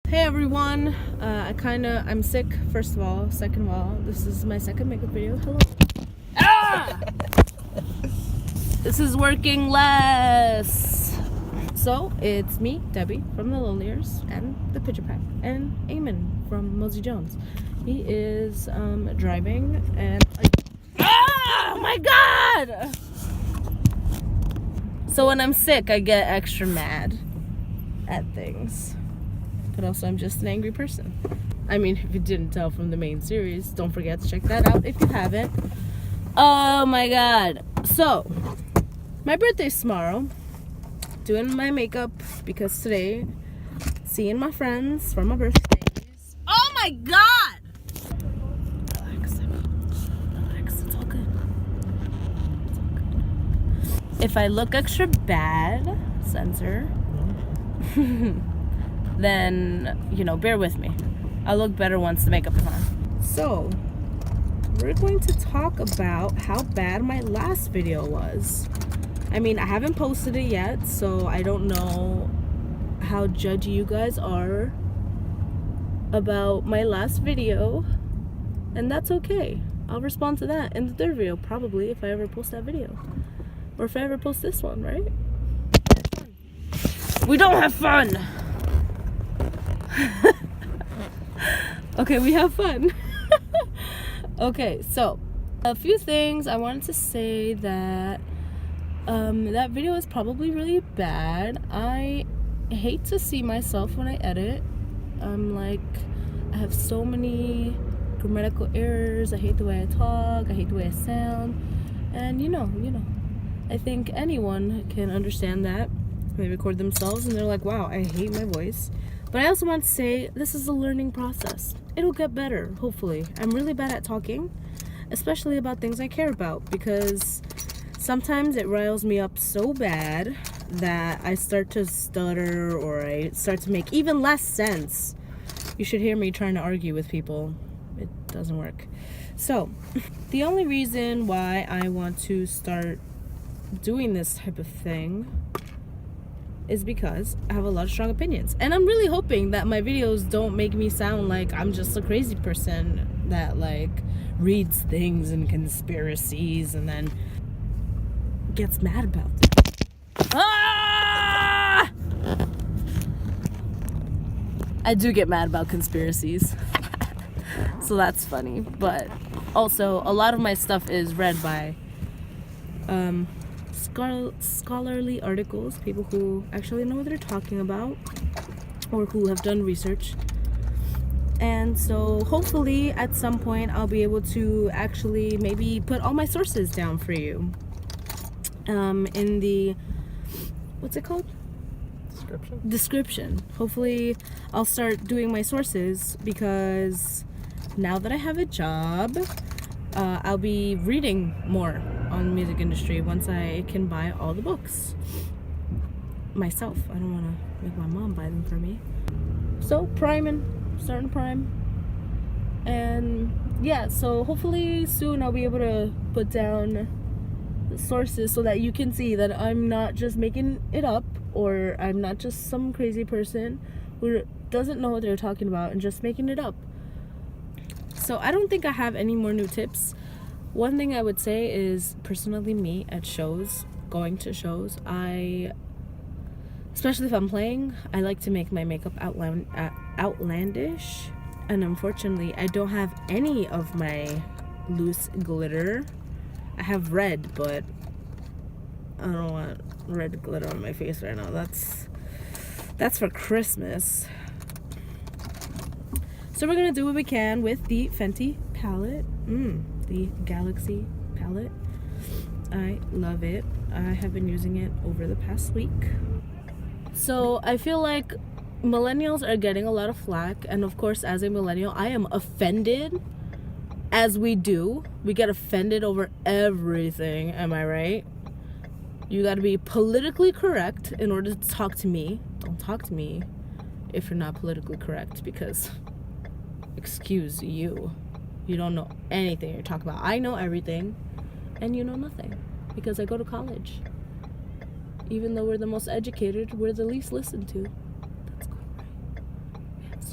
Hey everyone, I'm sick, first of all. Second of all, this is my second makeup video. Hello. Ah! This is working less. So, it's me, Debbie, from the Millennials, and the Pigeon Pack, and Eamon from Mosey Jones. He is driving, and... Oh my god! So when I'm sick, I get extra mad at things. But also, I'm just an angry person. I mean, if you didn't tell from the main series, don't forget to check that out if you haven't. Oh my god. So, my birthday's tomorrow. Doing my makeup because today, seeing my friends for my birthdays. Oh my god! Relax, it's all good. It's all good. If I look extra bad, censor. Then, bear with me. I'll look better once the makeup is on. So, we're going to talk about how bad my last video was. I mean, I haven't posted it yet, so I don't know how judgy you guys are about my last video. And that's okay. I'll respond to that in the third video, probably, if I ever post that video. Or if I ever post this one, right? We don't have fun! Okay, we have fun. Okay, so a few things I wanted to say that that video is probably really bad. I hate to see myself when I edit. I have so many grammatical errors. I hate the way I talk. I hate the way I sound. And I think anyone can understand that. They record themselves and they're like, wow, I hate my voice. But I also want to say this is a learning process. It'll get better, hopefully. I'm really bad at talking, especially about things I care about, because sometimes it riles me up so bad that I start to stutter or I start to make even less sense. You should hear me trying to argue with people. It doesn't work. So, the only reason why I want to start doing this type of thing is because I have a lot of strong opinions. And I'm really hoping that my videos don't make me sound like I'm just a crazy person that reads things and conspiracies and then gets mad about them. Ah! I do get mad about conspiracies. So that's funny. But also, a lot of my stuff is read by scholarly articles, people who actually know what they're talking about or who have done research. And so hopefully at some point I'll be able to actually maybe put all my sources down for you in the what's it called? Description. Hopefully I'll start doing my sources, because now that I have a job, I'll be reading more on the music industry once I can buy all the books myself. I don't want to make my mom buy them for me. So starting to prime. And yeah, so hopefully soon I'll be able to put down the sources so that you can see that I'm not just making it up, or I'm not just some crazy person who doesn't know what they're talking about and just making it up. So I don't think I have any more new tips. One thing I would say is, personally me at shows, going to shows, especially if I'm playing, I like to make my makeup outlandish. And unfortunately, I don't have any of my loose glitter. I have red, but I don't want red glitter on my face right now. That's for Christmas. So we're gonna do what we can with the Fenty palette. The Galaxy palette. I love it. I have been using it over the past week. So I feel like millennials are getting a lot of flack, and of course, as a millennial, I am offended, as we do. We get offended over everything, am I right? You gotta be politically correct in order to talk to me. Don't talk to me if you're not politically correct, because excuse you. You don't know anything you're talking about. I know everything, and you know nothing, because I go to college. Even though we're the most educated, we're the least listened to. That's cool, right?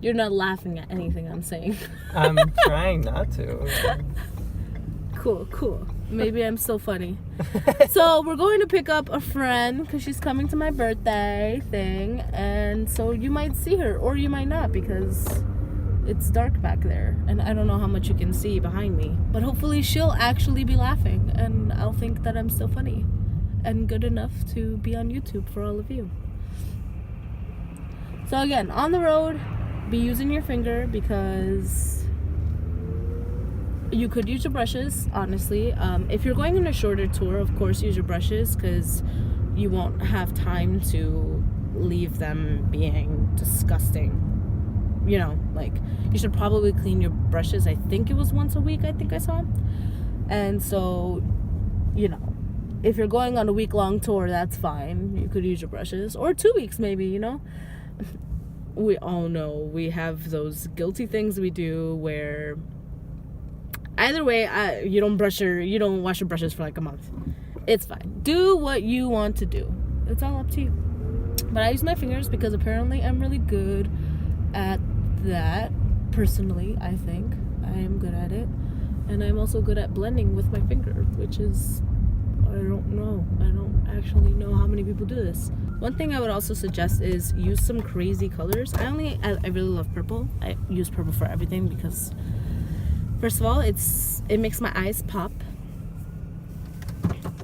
You're not laughing at anything I'm saying. I'm trying not to. Cool. Maybe I'm still funny. So we're going to pick up a friend because she's coming to my birthday thing, and so you might see her or you might not because it's dark back there and I don't know how much you can see behind me, but hopefully she'll actually be laughing and I'll think that I'm still funny and good enough to be on YouTube for all of you. So again, on the road, be using your finger because you could use your brushes, honestly. If you're going on a shorter tour, of course use your brushes because you won't have time to leave them being disgusting. You know, like, you should probably clean your brushes. I think it was once a week, I think I saw. And so, you know, if you're going on a week-long tour, that's fine. You could use your brushes. Or 2 weeks maybe, you know. We all know we have those guilty things we do where either way, you don't wash your brushes for like a month. It's fine. Do what you want to do. It's all up to you. But I use my fingers because apparently I'm really good at that. Personally, I think I am good at it. And I'm also good at blending with my finger, which is, I don't know. I don't actually know how many people do this. One thing I would also suggest is use some crazy colors. I really love purple. I use purple for everything because, first of all, it makes my eyes pop.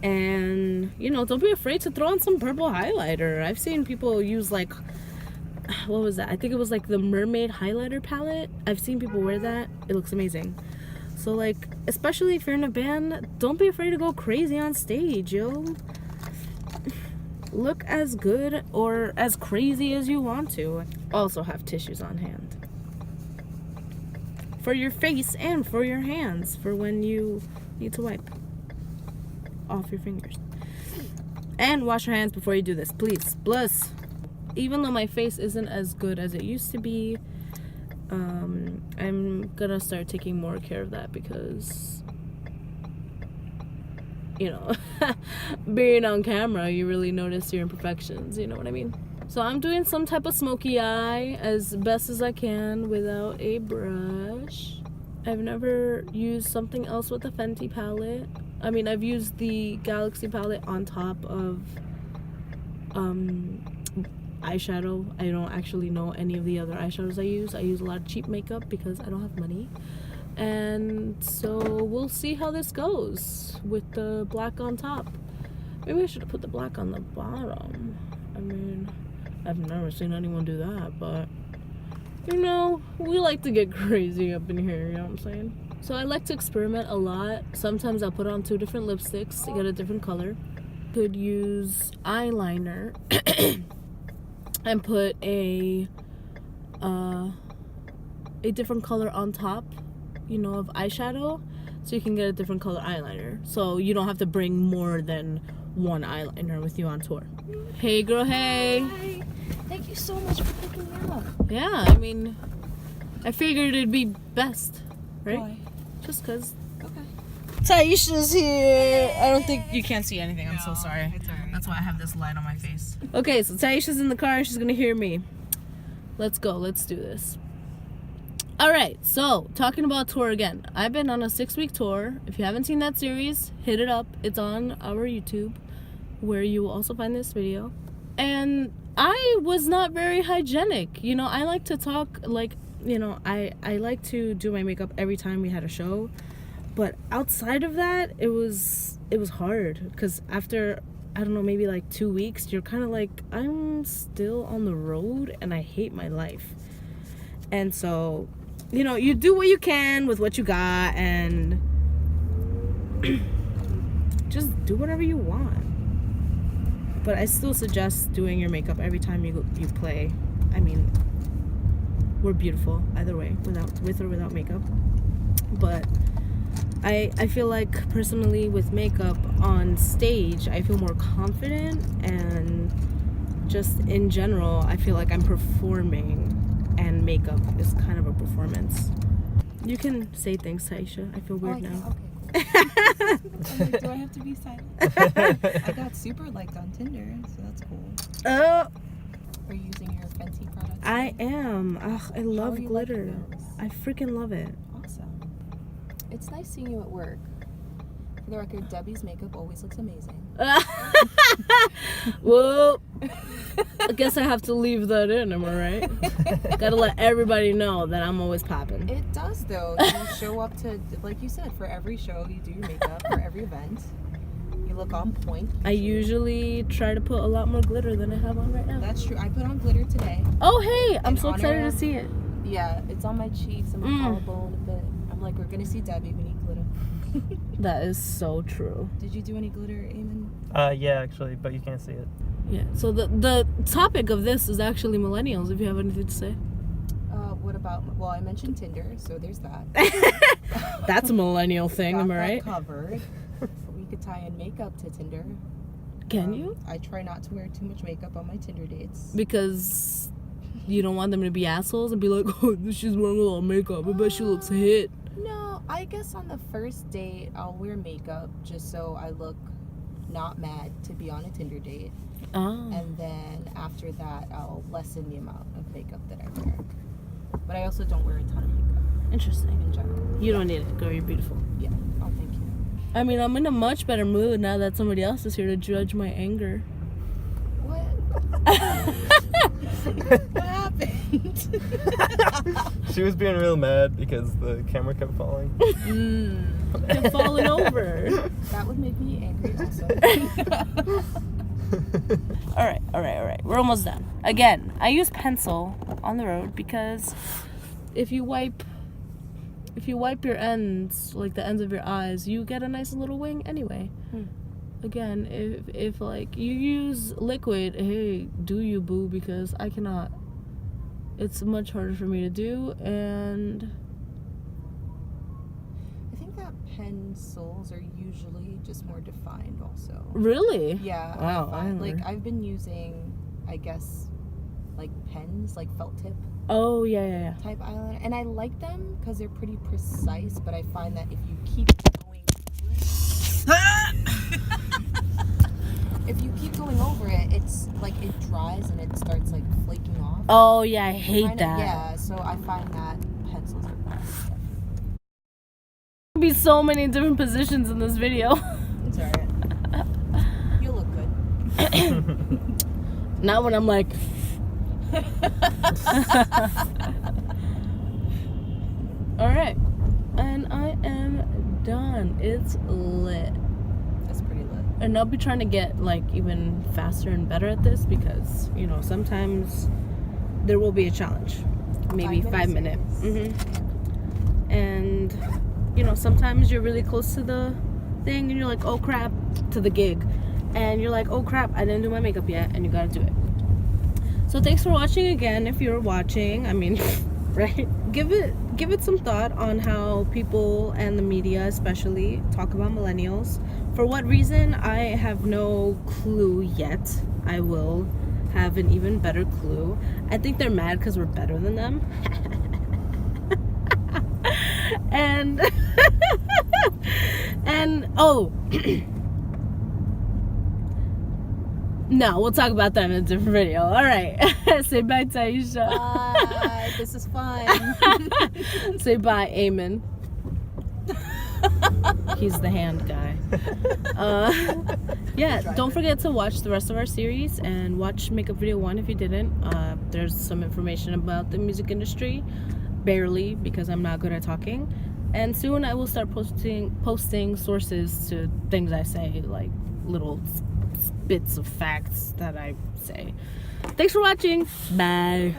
And, you know, don't be afraid to throw on some purple highlighter. I've seen people use like, what was that? I think it was like the mermaid highlighter palette. I've seen people wear that. It looks amazing. So like, especially if you're in a band, don't be afraid to go crazy on stage, yo. Look as good or as crazy as you want to. Also have tissues on hand. For your face and for your hands, for when you need to wipe off your fingers. And wash your hands before you do this, please. Plus, even though my face isn't as good as it used to be, I'm gonna start taking more care of that because, you know, being on camera, you really notice your imperfections, you know what I mean? So I'm doing some type of smoky eye as best as I can without a brush. I've never used something else with the Fenty palette. I mean, I've used the Galaxy palette on top of eyeshadow. I don't actually know any of the other eyeshadows I use. I use a lot of cheap makeup because I don't have money. And so we'll see how this goes with the black on top. Maybe I should have put the black on the bottom. I mean, I've never seen anyone do that, but you know, we like to get crazy up in here, you know what I'm saying? So I like to experiment a lot. Sometimes I'll put on 2 different lipsticks to get a different color. Could use eyeliner and put a different color on top, you know, of eyeshadow, so you can get a different color eyeliner. So you don't have to bring more than one eyeliner with you on tour. Hey girl, hey. Hi. Thank you so much for picking me up. Yeah, I mean, I figured it'd be best, right? Why? Just cause. Okay. Taisha's here. I don't think you can't see anything. I'm so sorry. It's alright. That's why I have this light on my face. Okay, so Taisha's in the car and she's gonna hear me. Let's go. Let's do this. Alright, so talking about tour again. I've been on a 6-week tour. If you haven't seen that series, hit it up. It's on our YouTube, where you will also find this video. And I was not very hygienic. You know, I like to talk, like, you know, I like to do my makeup every time we had a show. But outside of that, it was hard. Because after, I don't know, maybe like 2 weeks, you're kind of like, I'm still on the road and I hate my life. And so, you know, you do what you can with what you got and just do whatever you want. But I still suggest doing your makeup every time you play. I mean, we're beautiful either way, with or without makeup. But I feel like personally with makeup on stage, I feel more confident, and just in general, I feel like I'm performing, and makeup is kind of a performance. You can say things, Taisha. I feel weird now. Okay. I'm like, do I have to be silent? I got super liked on Tinder, so that's cool. Oh. Are you using your Fenty products? I am. Ugh, I How love are you glitter. liking those? I freaking love it. Awesome. It's nice seeing you at work. For the record, Debbie's makeup always looks amazing. Well, I guess I have to leave that in, am I right? Gotta let everybody know that I'm always popping. It does, though. You show up to, like you said, for every show, you do your makeup, for every event. You look on point. I usually try to put a lot more glitter than I have on right now. That's true. I put on glitter today. Oh, hey! I'm In so excited honor to of- see it. Yeah, it's on my cheeks and my collarbone a bit. I'm like, we're gonna see Debbie. We need glitter. That is so true. Did you do any glitter, Eamon? Yeah, actually, but you can't see it. Yeah. So the topic of this is actually millennials. If you have anything to say. What about? Well, I mentioned Tinder, so there's that. That's a millennial thing, Got am I that right? covered. We could tie in makeup to Tinder. Can you? I try not to wear too much makeup on my Tinder dates. Because you don't want them to be assholes and be like, oh, she's wearing a lot of makeup. I bet she looks hit. No, I guess on the first date I'll wear makeup just so I look not mad to be on a Tinder date. Oh. And then after that I'll lessen the amount of makeup that I wear. But I also don't wear a ton of makeup Interesting. in general. You don't need it, girl. You're beautiful. Yeah. Oh, thank you. I mean, I'm in a much better mood now that somebody else is here to judge my anger. What? What happened? She was being real mad because the camera kept falling. Kept falling over. That would make me angry also. All right. We're almost done. Again, I use pencil on the road because if you wipe your ends, like the ends of your eyes, you get a nice little wing anyway. Again, if like you use liquid, hey, do you, boo, because I cannot. It's much harder for me to do, and I think that pencils are usually just more defined also. really? Yeah. Wow, I I find, never- like I've been using, I guess, like pens, like felt tip Oh yeah. type eyeliner, and I like them because they're pretty precise. But I find that if you keep going over it, it's like it dries and it starts like flaking off. Oh yeah, I hate that. Yeah, so I find that pencils are best. There'll be so many different positions in this video. It's alright. You look good. Not when I'm like. All right, and I am done. It's lit. That's pretty lit. And I'll be trying to get like even faster and better at this because sometimes there will be a challenge, maybe 5 minutes. And sometimes you're really close to the thing and you're like, oh crap, to the gig, and you're like, oh crap, I didn't do my makeup yet, and you gotta do it. So thanks for watching again. If you're watching, I mean, right, give it some thought on how people and the media especially talk about millennials. For what reason, I have no clue yet. I will have an even better clue. I think they're mad because we're better than them. and oh, no, we'll talk about that in a different video. All right. Say bye, Taisha. Bye. This is fun. Say bye, Eamon. He's the hand guy. Yeah, don't forget to watch the rest of our series and watch Makeup Video 1 if you didn't. There's some information about the music industry. Barely, because I'm not good at talking. And soon I will start posting sources to things I say, like little bits of facts that I say. Thanks for watching. Bye.